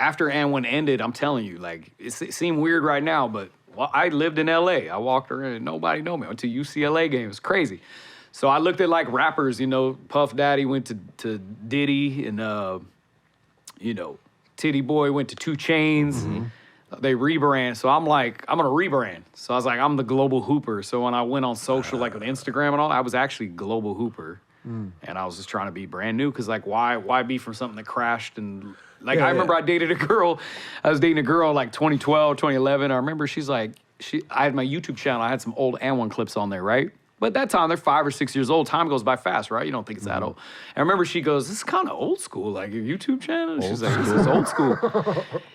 after And1 ended, I'm telling you, like, it seemed weird right now, but I lived in LA. I walked around and nobody knew me. I went to UCLA game. It was crazy. So I looked at like rappers, you know, Puff Daddy went to Diddy and, you know, Titty Boy went to 2 Chainz. They rebrand. So I'm like, I'm going to rebrand. So I was like, I'm the Global Hooper. So when I went on social, like with Instagram and all, I was actually Global Hooper. And I was just trying to be brand new because, like, why be from something that crashed? And, like, I remember I dated a girl. I was dating a girl, like, 2012, 2011. I remember she's like, I had my YouTube channel. I had some old And1 clips on there, right? But at that time, they're 5 or 6 years old. Time goes by fast, right? You don't think it's that old. I remember she goes, this is kind of old school, like your YouTube channel. She's like, this is old school.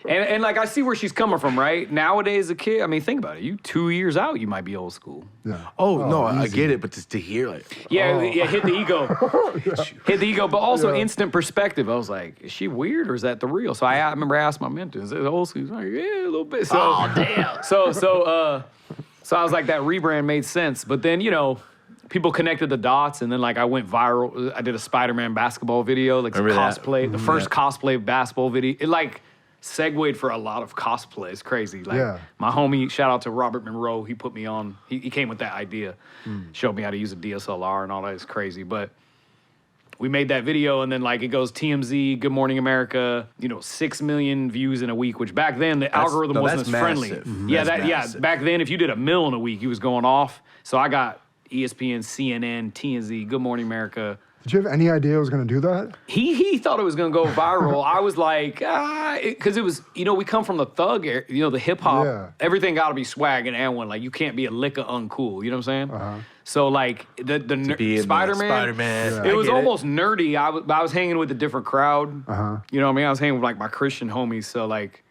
and like, I see where she's coming from, right? Nowadays, a kid, I mean, think about it. You 2 years out, you might be old school. Yeah. Oh, no, I get it, but just to hear like, Yeah, hit the ego. Hit the ego, but also instant perspective. I was like, is she weird or is that the real? So I remember I asked my mentor, is it old school? He's like, yeah, a little bit. So, oh, damn. So I was like, that rebrand made sense. But then, you know, people connected the dots, and then like I went viral. I did a Spider-Man basketball video, like some cosplay, the first cosplay basketball video. It like segued for a lot of cosplay. It's crazy. Like my homie, shout out to Robert Monroe, he put me on, he came with that idea, showed me how to use a DSLR and all that. It's crazy. But we made that video, and then like it goes TMZ, Good Morning America, you know, 6 million views in a week, which back then the algorithm wasn't as friendly. Yeah, back then if you did 1 million a week, he was going off. So I got ESPN, CNN, TMZ, Good Morning America. Did you have any idea it was going to do that? He thought it was going to go viral. I was like, because it was, you know, we come from the thug, you know, the hip hop. Yeah. Everything got to be swag and And1. Like, you can't be a lick of uncool. You know what I'm saying? So, like, the Spider-Man, it was almost nerdy. I was hanging with a different crowd. You know what I mean? I was hanging with, like, my Christian homies. So, like,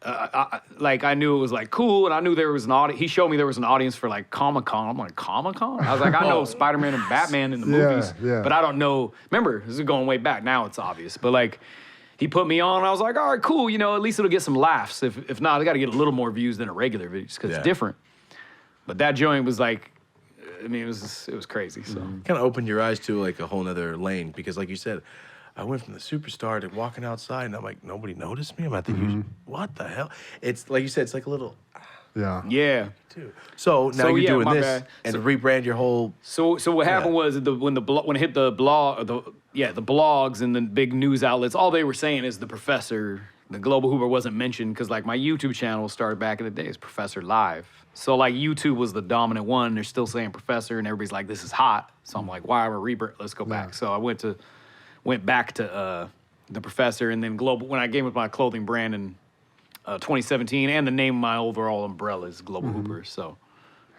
I knew it was like cool, and I knew there was an audience. He showed me there was an audience for like Comic-Con. I'm like, Comic-Con? I was like, I know Spider-Man and Batman in the movies, but I don't know. Remember, this is going way back. Now it's obvious, but like, he put me on. I was like, all right, cool. You know, at least it'll get some laughs. If not, I got to get a little more views than a regular video because it's different. But that joint was like, I mean, it was crazy. So kind of opened your eyes to like a whole nother lane because, like you said, I went from the superstar to walking outside, and I'm like, nobody noticed me. I'm at the what the hell? It's like you said, it's like a little. Yeah. Too. So now you're doing this and rebrand your whole. So what happened was when it hit the blogs and the big news outlets, all they were saying is the Professor, the Global Hooper wasn't mentioned because like my YouTube channel started back in the day, it's Professor Live. So like YouTube was the dominant one. They're still saying Professor, and everybody's like, this is hot. So I'm like, why am I rebrand? Let's go back. So I went back to the Professor, and then Global. When I came with my clothing brand in 2017, and the name of my overall umbrella is Global Hooper. So,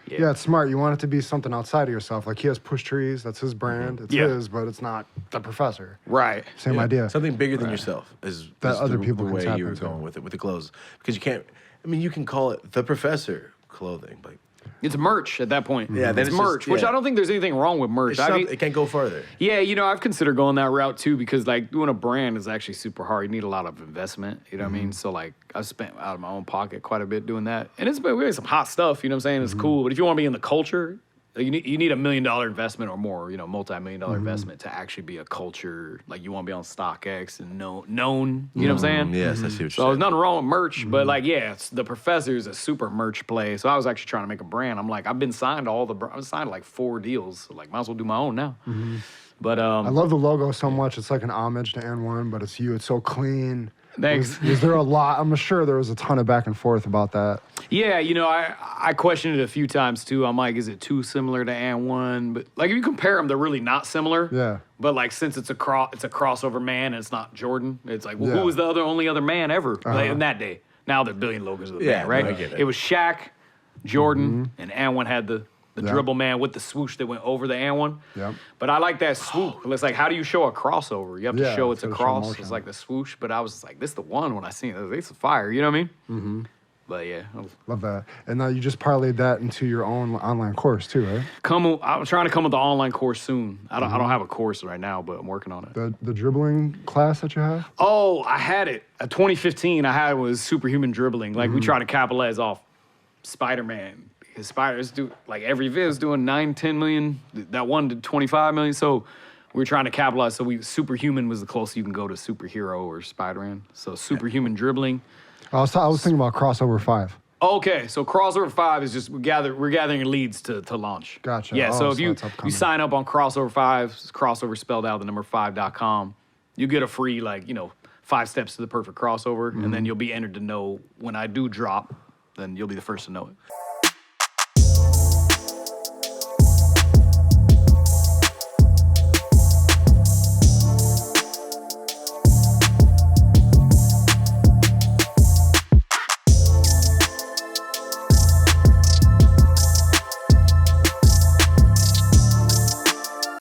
yeah, it's smart. You want it to be something outside of yourself. Like he has Push Trees, that's his brand. It's his, but it's not the Professor. Right. Same idea. Something bigger than yourself is other people the can way tap you were into. going with it with the clothes because you can't. I mean, you can call it the Professor clothing, but. It's merch at that point. Yeah, it's merch, which I don't think there's anything wrong with merch. It can't go further. Yeah, you know, I've considered going that route too because like doing a brand is actually super hard. You need a lot of investment, you know what I mean? So like I've spent out of my own pocket quite a bit doing that. And it's been really some hot stuff, you know what I'm saying? It's cool. But if you want to be in the culture, you need $1 million investment or more, you know, multi-million-dollar investment to actually be a culture. Like you want to be on StockX and known, you know what I'm saying? Yes, I see what you're So there's nothing wrong with merch, but like, the Professor is a super merch play. So I was actually trying to make a brand. I'm like, I've been signed to I was signed to like 4 deals. So like, might as well do my own now. But I love the logo so much. It's like an homage to And1, but it's you. It's so clean. Thanks. Was there a lot? I'm sure there was a ton of back and forth about that. Yeah, you know, I questioned it a few times too. I'm like, is it too similar to And1? But like, if you compare them, they're really not similar. Yeah. But like, since it's a crossover man, and it's not Jordan. It's like, well, who was the only other man ever like, in that day? Now they're billion logos of the man, right? No, I get it. It was Shaq, Jordan, and And1 had the dribble man with the swoosh that went over the And1. Yep. But I like that swoop. It's like, how do you show a crossover? You have to show it's a cross. It's like the swoosh. But I was like, this is the one when I seen it. It's a fire. You know what I mean? But yeah. Love that. And now you just parlayed that into your own online course too, right? I'm trying to come with the online course soon. I don't have a course right now, but I'm working on it. The dribbling class that you have? Oh, I had it. 2015, I had it was superhuman dribbling. Like we try to capitalize off Spider-Man. Because Spiders do, like every vid's doing 9, 10 million. That one did 25 million. So we were trying to capitalize. So superhuman was the closest you can go to superhero or Spider-Man. So superhuman dribbling. I was thinking about crossover 5. Okay, so crossover 5 is just we're gathering leads to launch. Gotcha. Yeah, so Oh, if so you it's upcoming. sign up on crossover 5, crossover spelled out the number 5.com, you get a free 5 steps to the perfect crossover, and then you'll be entered to know when I do drop. Then you'll be the first to know it.